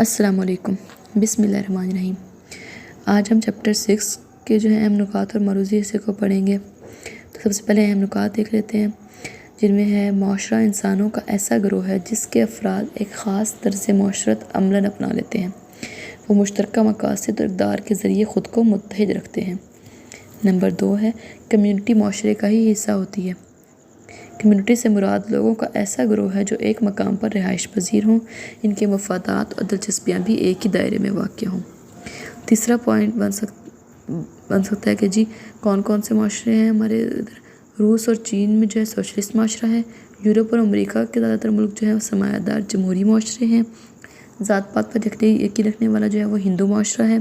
السلام علیکم، بسم اللہ الرحمن الرحیم۔ آج ہم چیپٹر 6 کے اہم نکات اور معروضی حصے کو پڑھیں گے۔ تو سب سے پہلے اہم نکات دیکھ لیتے ہیں، جن میں ہے معاشرہ انسانوں کا ایسا گروہ ہے جس کے افراد ایک خاص طرز معاشرت عملاً اپنا لیتے ہیں۔ وہ مشترکہ مقاصد اور اقدار کے ذریعے خود کو متحد رکھتے ہیں۔ نمبر 2 ہے کمیونٹی معاشرے کا ہی حصہ ہوتی ہے۔ کمیونٹی سے مراد لوگوں کا ایسا گروہ ہے جو ایک مقام پر رہائش پذیر ہوں، ان کے مفادات اور دلچسپیاں بھی ایک ہی دائرے میں واقع ہوں۔ تیسرا پوائنٹ بن سکتا ہے کہ کون کون سے معاشرے ہیں ہمارے ادھر۔ روس اور چین میں سوشلسٹ معاشرہ ہے۔ یورپ اور امریکہ کے زیادہ تر ملک وہ سرمایہ دار جمہوری معاشرے ہیں۔ ذات پات پر یقین رکھنے والا وہ ہندو معاشرہ ہے،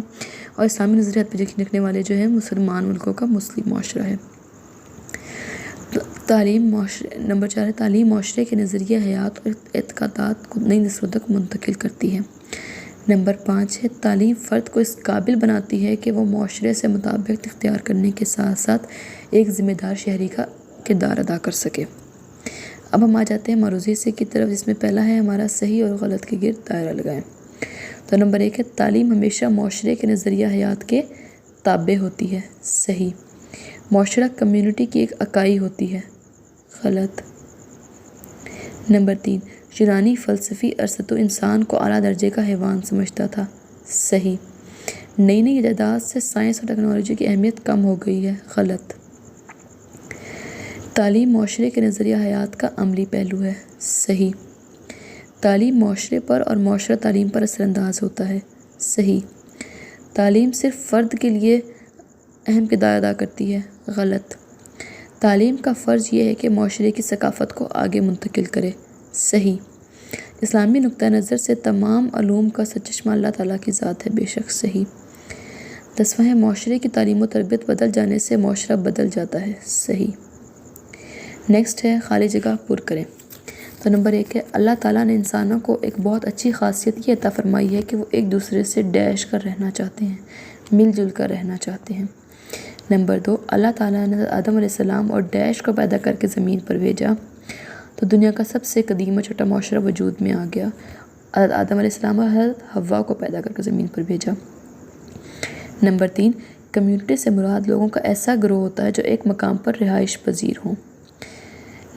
اور اسلامی نظریات پر یقین رکھنے والے مسلمان ملکوں کا مسلم معاشرہ ہے۔ نمبر 4 ہے تعلیم معاشرے کے نظریہ حیات اور اعتقادات کو نئی نسلوں تک منتقل کرتی ہے۔ نمبر 5 ہے تعلیم فرد کو اس قابل بناتی ہے کہ وہ معاشرے سے مطابقت اختیار کرنے کے ساتھ ساتھ ایک ذمہ دار شہری کا کردار ادا کر سکے۔ اب ہم آ جاتے ہیں معروضی حصے کی طرف، جس میں پہلا ہے ہمارا صحیح اور غلط کے گرد دائرہ لگائیں۔ تو نمبر 1 ہے تعلیم ہمیشہ معاشرے کے نظریہ حیات کے تابع ہوتی ہے۔ صحیح۔ معاشرہ کمیونٹی کی ایک اکائی ہوتی ہے۔ غلط۔ نمبر 3 یونانی فلسفی ارسطو انسان کو اعلیٰ درجے کا حیوان سمجھتا تھا۔ صحیح۔ نئی ایجادات سے سائنس اور ٹیکنالوجی کی اہمیت کم ہو گئی ہے۔ غلط۔ تعلیم معاشرے کے نظریہ حیات کا عملی پہلو ہے۔ صحیح۔ تعلیم معاشرے پر اور معاشرہ تعلیم پر اثر انداز ہوتا ہے۔ صحیح۔ تعلیم صرف فرد کے لیے اہم کردار ادا کرتی ہے۔ غلط۔ تعلیم کا فرض یہ ہے کہ معاشرے کی ثقافت کو آگے منتقل کرے۔ صحیح۔ اسلامی نقطہ نظر سے تمام علوم کا سرچشمہ اللہ تعالیٰ کی ذات ہے۔ بے شک صحیح۔ 10واں ہے معاشرے کی تعلیم و تربیت بدل جانے سے معاشرہ بدل جاتا ہے۔ صحیح۔ نیکسٹ ہے خالی جگہ پر کریں۔ تو نمبر 1 ہے اللہ تعالیٰ نے انسانوں کو ایک بہت اچھی خاصیت یہ عطا فرمائی ہے کہ وہ ایک دوسرے سے ڈیش کر رہنا چاہتے ہیں، مل جل کر رہنا چاہتے ہیں۔ نمبر 2 اللہ تعالیٰ نے آدم علیہ السلام اور ڈیش کو پیدا کر کے زمین پر بھیجا تو دنیا کا سب سے قدیم و چھوٹا معاشرہ وجود میں آ گیا۔ آدم علیہ السلام اور حضرت حوا کو پیدا کر کے زمین پر بھیجا۔ نمبر 3 کمیونٹی سے مراد لوگوں کا ایسا گروہ ہوتا ہے جو ایک مقام پر رہائش پذیر ہوں۔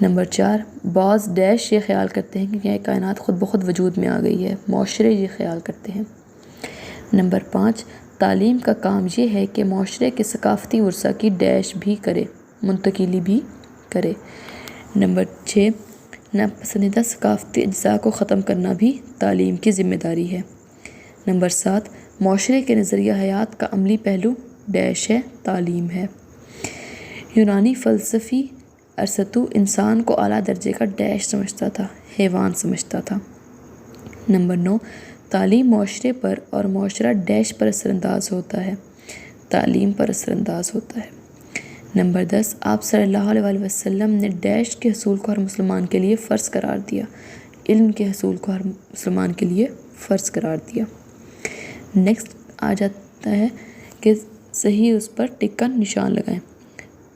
نمبر 4 بعض ڈیش یہ خیال کرتے ہیں کہ یہ کائنات خود بخود وجود میں آ گئی ہے، معاشرے یہ خیال کرتے ہیں۔ نمبر 5 تعلیم کا کام یہ ہے کہ معاشرے کے ثقافتی ورثہ کی ڈیش بھی کرے، منتقلی بھی کرے۔ نمبر 6 ناپسندیدہ ثقافتی اجزاء کو ختم کرنا بھی تعلیم کی ذمہ داری ہے۔ نمبر 7 معاشرے کے نظریہ حیات کا عملی پہلو ڈیش ہے، تعلیم ہے۔ یونانی فلسفی ارسطو انسان کو اعلیٰ درجے کا ڈیش سمجھتا تھا، حیوان سمجھتا تھا۔ نمبر 9 تعلیم معاشرے پر اور معاشرہ ڈیش پر اثر انداز ہوتا ہے، تعلیم پر اثر انداز ہوتا ہے۔ نمبر 10 آپ صلی اللہ علیہ وسلم نے ڈیش کے حصول کو ہر مسلمان کے لیے فرض قرار دیا، علم کے حصول کو ہر مسلمان کے لیے فرض قرار دیا۔ نیکسٹ آ جاتا ہے کہ صحیح اس پر ٹک کا نشان لگائیں۔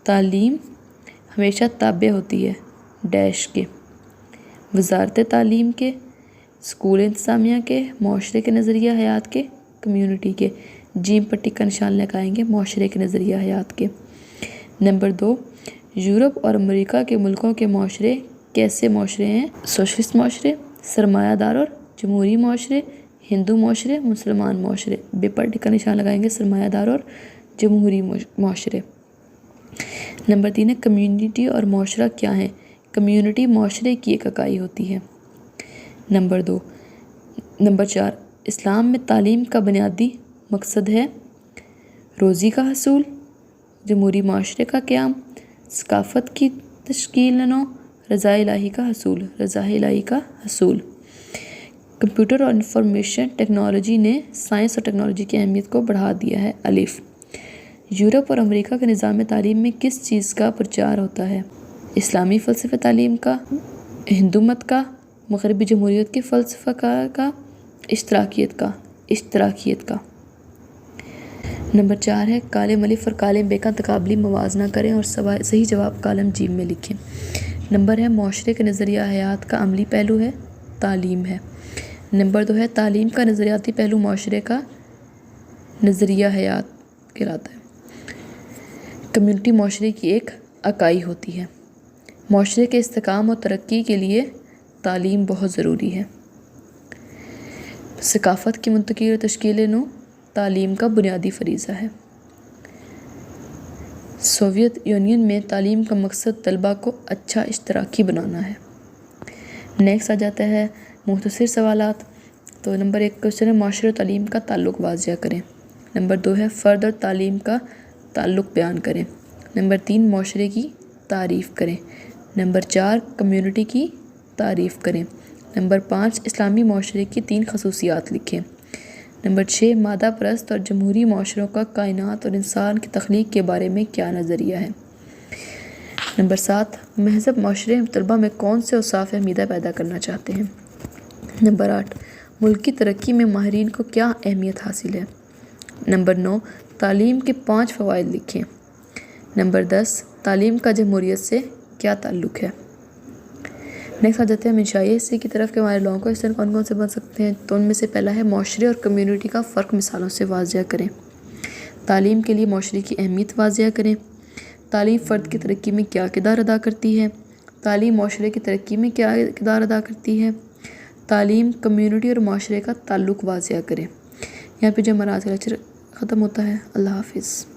تعلیم ہمیشہ تابع ہوتی ہے ڈیش کے، وزارت تعلیم کے، اسکول انتظامیہ کے، معاشرے کے نظریہ حیات کے، کمیونٹی کے۔ جیم پر ٹک کا نشان لگائیں گے معاشرے کے نظریہ حیات کے۔ نمبر 2 یورپ اور امریکہ کے ملکوں کے معاشرے کیسے معاشرے ہیں؟ سوشلسٹ معاشرے، سرمایہ دار اور جمہوری معاشرے، ہندو معاشرے، مسلمان معاشرے۔ بے پر ٹک کا نشان لگائیں گے سرمایہ دار اور جمہوری معاشرے۔ نمبر 3 ہے کمیونٹی اور معاشرہ کیا ہیں؟ کمیونٹی معاشرے کی ایک اکائی ہوتی ہے۔ نمبر 4 اسلام میں تعلیم کا بنیادی مقصد ہے روزی کا حصول، جمہوری معاشرے کا قیام، ثقافت کی تشکیل نو، رضا الہی کا حصول، رضا الہی کا حصول۔ کمپیوٹر اور انفارمیشن ٹیکنالوجی نے سائنس اور ٹیکنالوجی کی اہمیت کو بڑھا دیا ہے۔ الف یورپ اور امریکہ کے نظام تعلیم میں کس چیز کا پرچار ہوتا ہے؟ اسلامی فلسفہ تعلیم کا، ہندو مت کا، مغربی جمہوریت کے فلسفہ کا، اشتراکیت کا۔ نمبر 4 ہے کالم الف اور کالم ب کا تقابلی موازنہ کریں اور صحیح جواب کالم ج میں لکھیں۔ نمبر ہے معاشرے کے نظریہ حیات کا عملی پہلو ہے، تعلیم ہے۔ نمبر 2 ہے تعلیم کا نظریاتی پہلو معاشرے کا نظریہ حیات کہلاتا ہے۔ کمیونٹی معاشرے کی ایک اکائی ہوتی ہے۔ معاشرے کے استحکام اور ترقی کے لیے تعلیم بہت ضروری ہے۔ ثقافت کی منتقلی اور تشکیل نو تعلیم کا بنیادی فریضہ ہے۔ سوویت یونین میں تعلیم کا مقصد طلباء کو اچھا اشتراکی بنانا ہے۔ نیکسٹ آ جاتا ہے مختصر سوالات۔ تو نمبر 1 کوشچن ہے معاشرے اور تعلیم کا تعلق واضح کریں۔ نمبر 2 ہے فرد اور تعلیم کا تعلق بیان کریں۔ نمبر 3 معاشرے کی تعریف کریں۔ نمبر 4 کمیونٹی کی تعریف کریں۔ نمبر 5 اسلامی معاشرے کی 3 خصوصیات لکھیں۔ نمبر 6 مادہ پرست اور جمہوری معاشروں کا کائنات اور انسان کی تخلیق کے بارے میں کیا نظریہ ہے۔ نمبر 7 مہذب معاشرے طلباء میں کون سے اوصاف اہمیدہ پیدا کرنا چاہتے ہیں۔ نمبر 8 ملک کی ترقی میں ماہرین کو کیا اہمیت حاصل ہے۔ نمبر 9 تعلیم کے 5 فوائد لکھیں۔ نمبر 10 تعلیم کا جمہوریت سے کیا تعلق ہے۔ نیکسٹ آ جاتے ہیں ہم انشائی حصے کی طرف کہ ہمارے لوگوں کو اس طرح کون کون سے بن سکتے ہیں۔ تو ان میں سے پہلا ہے معاشرے اور کمیونٹی کا فرق مثالوں سے واضح کریں۔ تعلیم کے لیے معاشرے کی اہمیت واضح کریں۔ تعلیم فرد کی ترقی میں کیا کردار ادا کرتی ہے۔ تعلیم معاشرے کی ترقی میں کیا کردار ادا کرتی ہے۔ تعلیم کمیونٹی اور معاشرے کا تعلق واضح کریں۔ یہاں پہ جو ہمارا آج کا لیکچر ختم ہوتا ہے۔ اللہ حافظ۔